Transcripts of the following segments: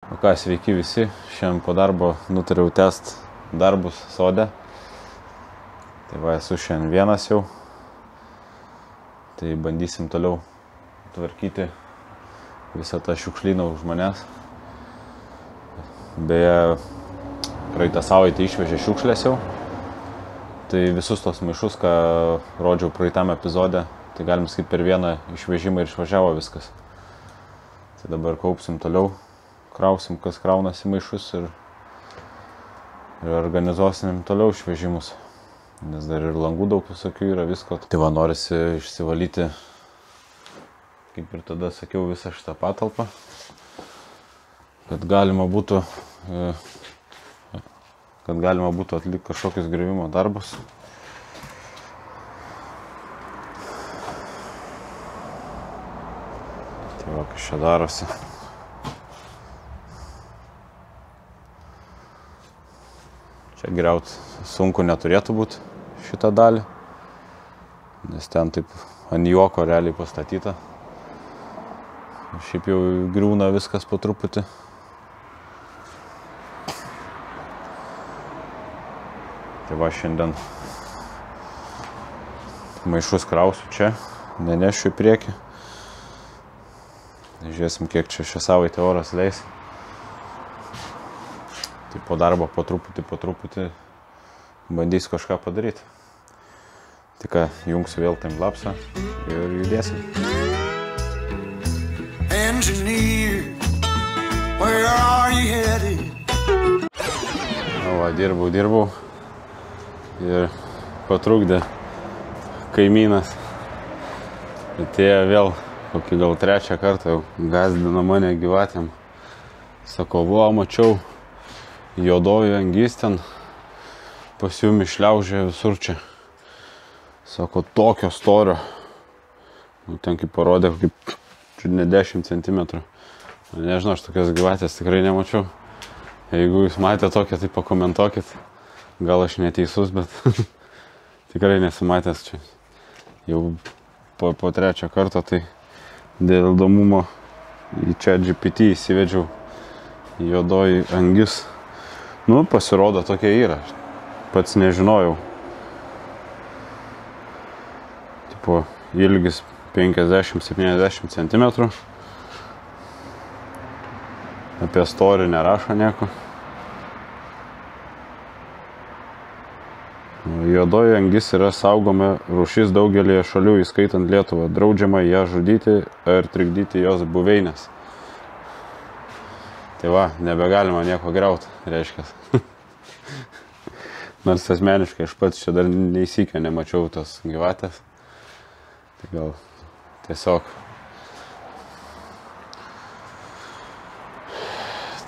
O ką, sveiki visi, šiandien po darbo nutariau tęsti darbus sode. Tai va, esu šiandien vienas jau. Tai bandysim toliau tvarkyti visą tą šiukšlyną už manęs. Beje, praeitą savaitę išvežė šiukšlės jau. Tai visus tos maišus, ką rodžiau praeitam epizode, tai galim sakyti per vieną išvežimą ir išvažiavo viskas. Tai dabar kaupsim toliau. Krausim, kas kraunasi maišus ir organizuosim toliau išvežimus. Nes dar ir langų daug visokių yra visko. Tai va, norisi išsivalyti, kaip ir tada sakiau, visą šitą patalpą, kad galima būtų atlikti kažkokius griovimo darbus. Tai va, kas čia darosi. Čia griaut sunku neturėtų būti šitą dalį, nes ten taip ant juoko realiai pastatyta. Šiaip jau griūna viskas po truputį. Tai va, šiandien maišus krausiu čia, nenešiu į priekį. Žiūrėsim, kiek čia šią savaitę oras leis. Tai po darbo po truputį bandysiu kažką padaryti. Tai ką, jungsiu vėl timelapsą ir judėsim. Engineer, where are you headed? Va, dirbau ir patrukdė kaimynas. Atėjo vėl kokį gal trečią kartą jau gazdino mane gyvatėm. Sako, va, mačiau, juodoji angis ten pas jum išliaužė visur čia. Sako, tokio storio. Ten kaip parodė, kaip ne 10 centimetrų. Nežinau, aš tokios gyvatės tikrai nemačiau. Jeigu jūs matėte tokią, tai pakomentuokit. Gal aš neteisus, bet tikrai nesimatęs čia. Jau po trečią kartą, tai dėl įdomumo į ChatGPT įsivedžiau juodoji angis. Nu, pasirodo, tokia yra. Pats nežinojau. Tipo, ilgis 50-70 cm. Apie storį nerašo nieko. Juodoji angis yra saugoma rūšis daugelėje šalių, įskaitant Lietuvą. Draudžiama ją žudyti ar trikdyti jos buveinės. Tai va, nebegalima nieko griauti, reiškia. Nors asmeniškai aš pats čia dar neįsykio nemačiau tos gyvatės. Tai gal tiesiog.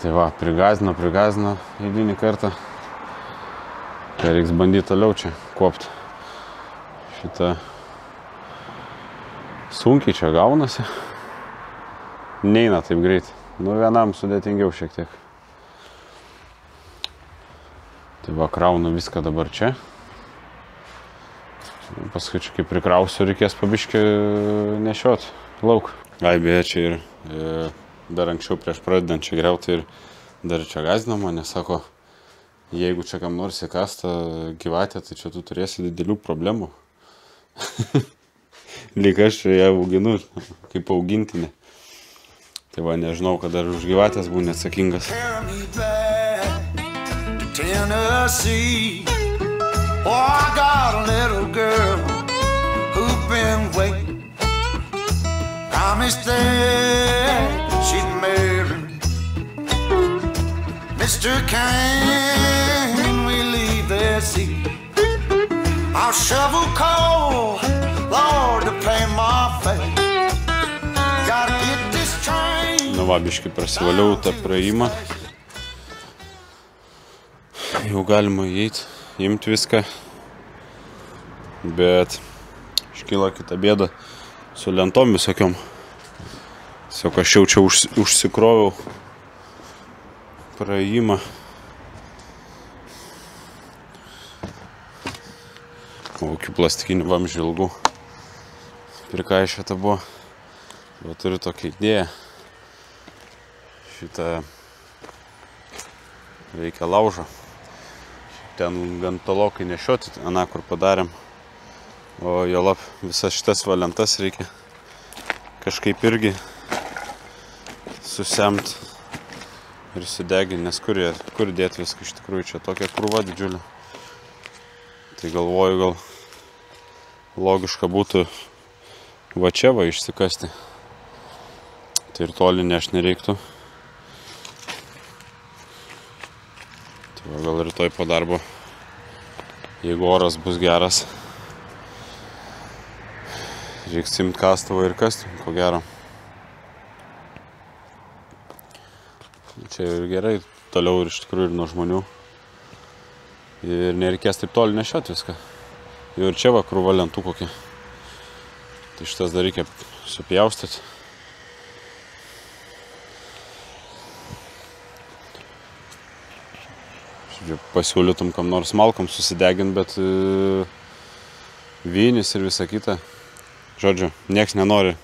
Tai va, prigazino eilinį kartą. Tai reiks bandyti toliau čia kopti. Šitą sunkiai čia gaunasi. Neina taip greit. Nu, vienam sudėtingiau šiek tiek. Tai va, kraunu viską dabar čia. Paskui čia kaip prikrausiu, reikės pabiškį nešiot lauk. Ai, beje, čia ir dar anksčiau prieš pradedant čia griauti ir dar čia gazdino mane, sako, jeigu čia kam nors įkasta gyvatė, tai čia tu turėsi didelių problemų. Lyg aš ją auginu, kaip augintinė. Tai va, nežinau, kad dar už gyvatės būni atsakingas. I'll shovel coal, Lord, to pay my fate. Gotta get this train. Nu va, biškai prasivaliau tą praėjimą. Jau galima įeiti, imti viską. Bet iškyla kita bėda su lentom visokiom. Tiesiog aš jau čia užsikroviau praėjimą. Kokių plastikinių vamzdžių ilgų prikaišiota buvo. Va, turiu tokią idėją. Šitą reikia laužo. Ten gan tolokai nešioti, aną kur padarėm. O jolap visas šitas valentas reikia kažkaip irgi susemt ir sudeginti, nes kur dėti viską iš tikrųjų, čia tokia krūva didžiulė. Tai galvoju, gal logiška būtų va čia va išsikasti. Tai ir toli nešt nereiktų. Tai va, gal rytoj po darbo, jeigu oras bus geras, reiks imt kastuvą ir kasti, ko gero. Čia ir gerai, toliau ir iš tikrųjų ir nuo žmonių. Ir nereikės taip toli nešiot viską. Jau ir čia va krūva lentų kokia. Tai šitas dar reikia supjaustyti. Pasiūlytum kam nors malkom susideginti, bet vynis ir visa kita. Žodžiu, nieks nenori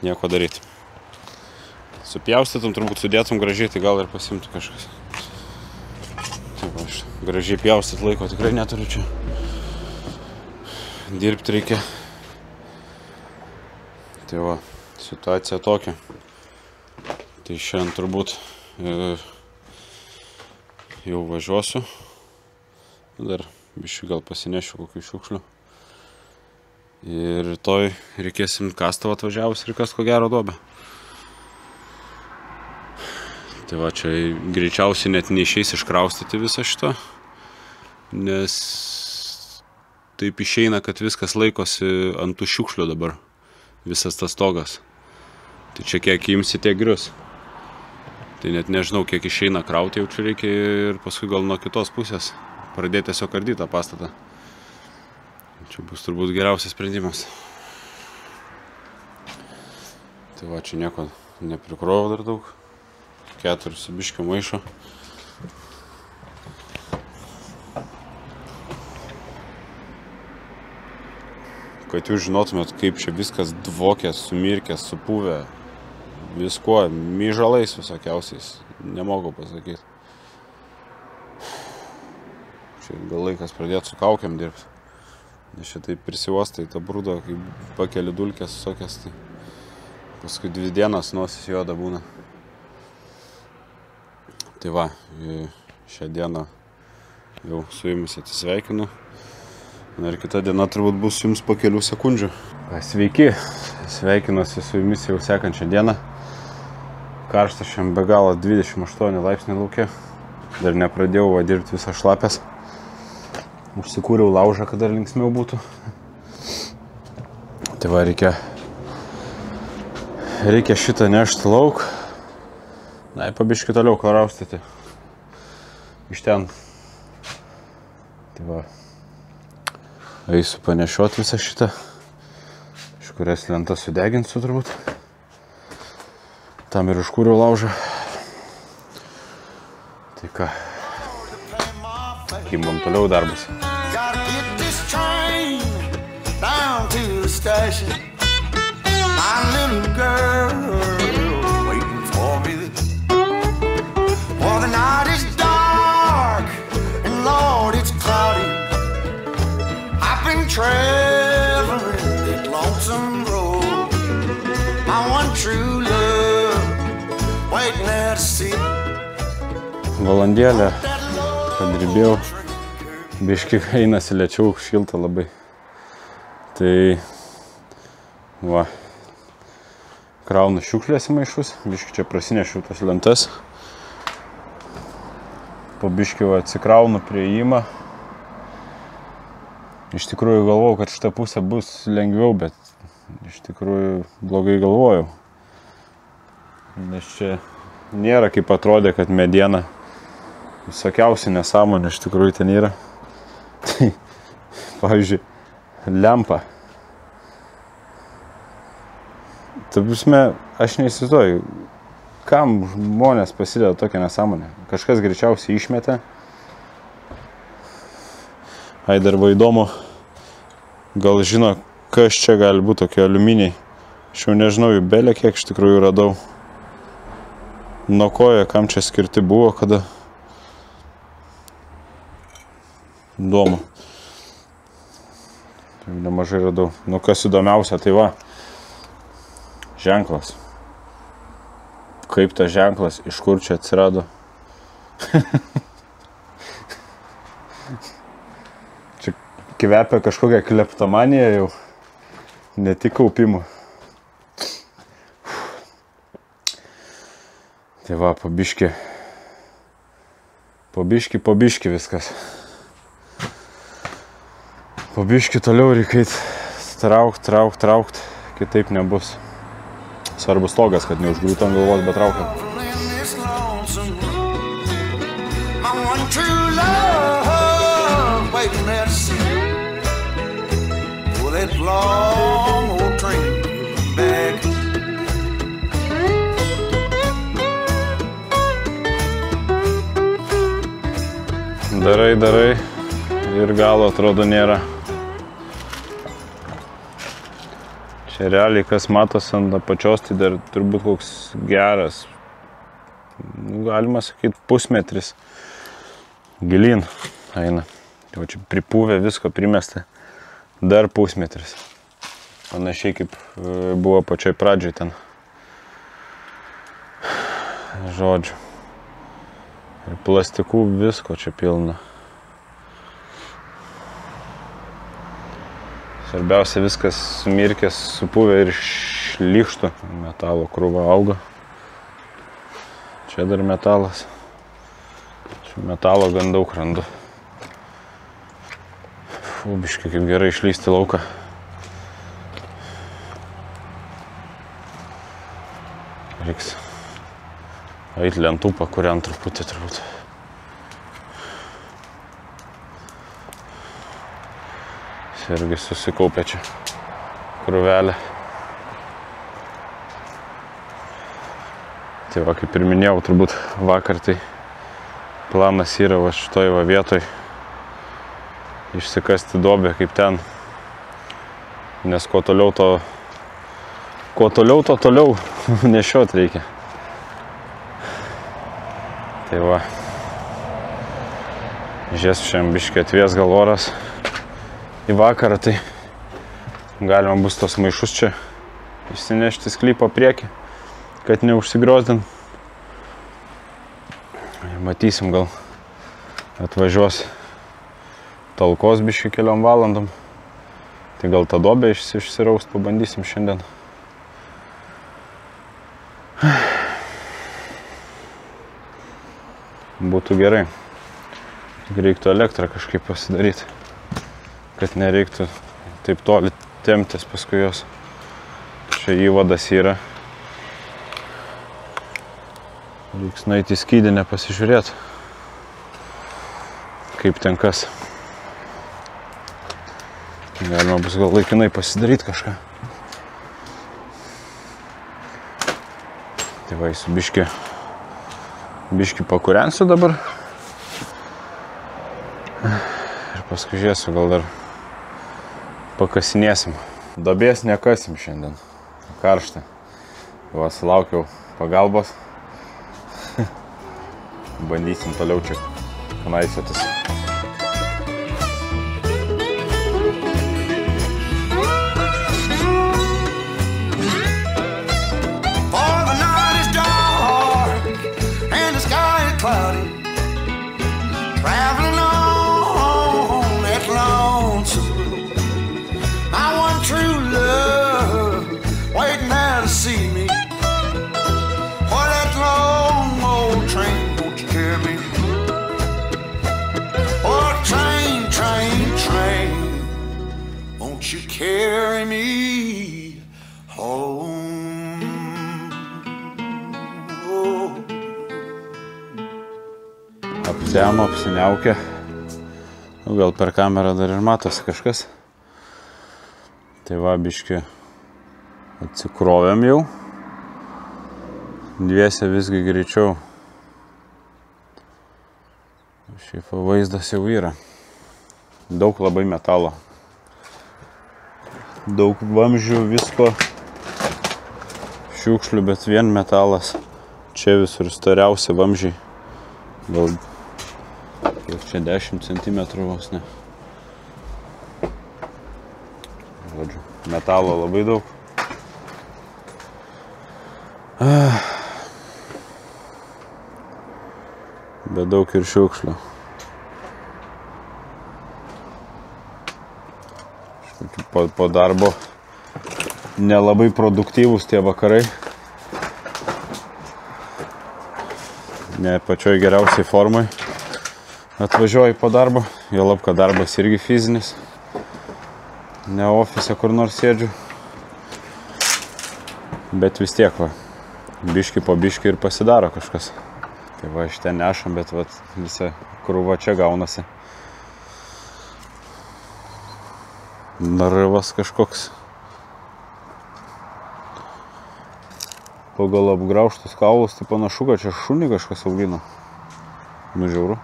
nieko daryti. Supjaustytum, turbūt sudėtum gražiai, tai gal ir pasimtų kažkas. Taip, aš gražiai pjaustyt laiko tikrai neturiu čia. Dirbti reikia. Tai va, situacija tokia. Tai šiandien turbūt jau važiuosiu. Dar biškį gal pasinešiu kokių šiukšlių. Ir rytoj reikės imt kastuvą atvažiavus ir kas ko gero duobę. Tai va, čia greičiausiai net neišeis iškraustyti visą šitą, nes taip išeina, kad viskas laikosi ant tų šiukšlių dabar, visas tas stogas. Tai čia kiek imsi, tiek grius. Tai net nežinau, kiek išeina krauti, jau čia reikia ir paskui gal nuo kitos pusės pradėti tiesiog ardyti tą pastatą. Čia bus turbūt geriausias sprendimas. Tai va, čia nieko neprikrovau dar daug. 4 su biškiu maišo. Kad jūs žinotumėt, kaip čia viskas dvokės, sumirkės, supuvę, viskuo, myžalais visokiausiais, nemoku pasakyti. Čia gal laikas pradėti su kaukiam dirbti. Nes čia taip prisiuostai tą brūdą, kai pakeli dulkės visokias, tai paskui 2 dienas nosis juoda būna. Tai va, šią dieną jau su jumis atsisveikinu. Na ir kita diena turbūt bus jums po kelių sekundžių. Sveiki, sveikinuosi su jumis jau sekančią dieną. Karštas šiandien be galo 28 laipsniai lauke. Dar nepradėjau dirbti visą šlapės. Užsikūriau laužą, kad dar linksmiau būtų. Tai va, reikia šitą nešti lauk. Na, pabiškį toliau klaraustyti. Iš ten. Tai va. Eisiu panešiuoti visą šitą. Iš kurias lentą sudeginsiu turbūt. Tam ir užkūriau laužą. Tai ką. Kimbam toliau darbus. Traveling that lonesome road, my one true love, waiting at a seat. Valandėlę padirbėjau, biškį einasi lėčiau, šilta labai. Tai va, kraunu šiukšlės į maišus, biškį čia prasinešiu tas lentas. Po biškį atsikraunu prieimą. Iš tikrųjų galvojau, kad šitą pusę bus lengviau, bet iš tikrųjų blogai galvojau. Nes čia nėra kaip atrodė, kad mediena visokiausiai nesąmonė iš tikrųjų ten yra. Tai, pavyzdžiui, lempa. Ta prasme, aš neįsivaizduoju, kam žmonės pasideda tokią nesąmonę. Kažkas greičiausiai išmetė. Ai, dar buvo įdomu, gal žino, kas čia gali būti tokie aliuminiai. Aš jau nežinau, jų belė kiek iš tikrųjų radau. Nuo koja, kam čia skirti buvo, kada įdomu. Nemažai radau. Nu, kas įdomiausia, tai va, ženklas. Kaip tas ženklas, iš kur čia atsirado. Čia kvepia kažkokią kleptomaniją jau, ne tik kaupimu. Tai va, po biškį viskas. Po biškį toliau reikia traukt, kitaip nebus. Svarbus stogas, kad neužgriūtų ant galvos, bet traukiam. Darai ir galo atrodo nėra. Čia realiai, kas matos ant apačios, tai dar turbūt koks geras, galima sakyti, pusmetris gilyn eina. Tai va čia pripūvė visko, primesta dar pusmetris. Panašiai kaip buvo pačioj pradžioj ten. Žodžiu. Ir plastikų visko čia pilna. Svarbiausia viskas sumirkės, supuvę ir šlykštų. Metalo krūva auga. Čia dar metalas. Čia metalo gan daug randu. Biškai kaip gerai išlysti lauką. Reiks eit lentų pakuriant truputį turbūt. Irgi susikaupė čia krūvelė. Tai va, kaip ir minėjau, turbūt vakar tai planas yra va šitoj va vietoj išsikasti duobę kaip ten. Nes kuo toliau to toliau nešiot reikia. Tai va, žies šiandien biškį atvies gal oras į vakarą, tai galima bus tos maišus čia išsinešti sklypo priekį, kad neužsigriozdin. Matysim, gal atvažiuos talkos biškį keliom valandom. Tai gal tą duobę išsiraust pabandysim šiandien. Būtų gerai. Tik reiktų elektrą kažkaip pasidaryti, kad nereiktų taip toli temptis paskui jos. Čia įvadas yra. Reiks nueiti į skydinę pasižiūrėti, kaip ten kas. Galima bus gal laikinai pasidaryti kažką. Tai va, su biškį pakurensiu dabar. Ir paskui žiūrėsiu, gal dar pakasinėsim. Duobės nekasim šiandien. Karšta. Va, sulaukiau pagalbos. Bandysim toliau čia kanaisiotis. Traveling on that lonesome road, my one true love waiting there to see me. For that long old train, won't you carry me? Oh, train, won't you carry me home? Apsiamo, apsiniaukė. Gal per kamerą dar ir matosi kažkas. Tai va, biškį atsikrovėm jau. Dviese visgi greičiau. Šiaip vaizdas jau yra. Daug labai metalo. Daug vamzdžių, visko. Šiukšlių, bet vien metalas. Čia visur storiausi vamzdžiai. Gal Čia 10 cm vos ne. Žodžiu, metalo labai daug. Bet daug ir šiukšlių. Po darbo nelabai produktyvūs tie vakarai. Ne pačioj geriausiai formai atvažiuoju po darbo. Juolab, kad darbas irgi fizinis. Ne ofise kur nors sėdžiu. Bet vis tiek va. Biški po biški ir pasidaro kažkas. Tai va, iš ten nešam, bet va, visa krūva čia gaunasi. Narvas kažkoks. Pagal apgraužtus kaulus, tai panašu, kad čia šunį kažkas augino. Nu, žiauru.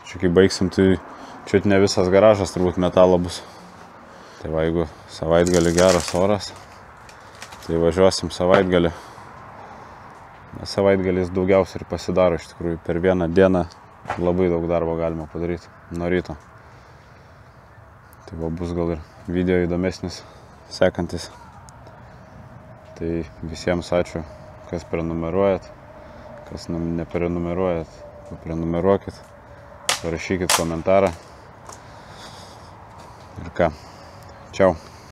Čia kai baigsim, tai čia ne visas garažas turbūt metalo bus. Tai va, jeigu savaitgalį geras oras, tai važiuosim savaitgalį. Savaitgalis daugiausiai ir pasidaro iš tikrųjų. Per vieną dieną labai daug darbo galima padaryti nuo ryto. Tai va, bus gal ir video įdomesnis sekantis. Tai visiems ačiū, kas prenumeruojat, kas neprenumeruojat, prenumeruokit, parašykit komentarą. Ir ką. Čiau.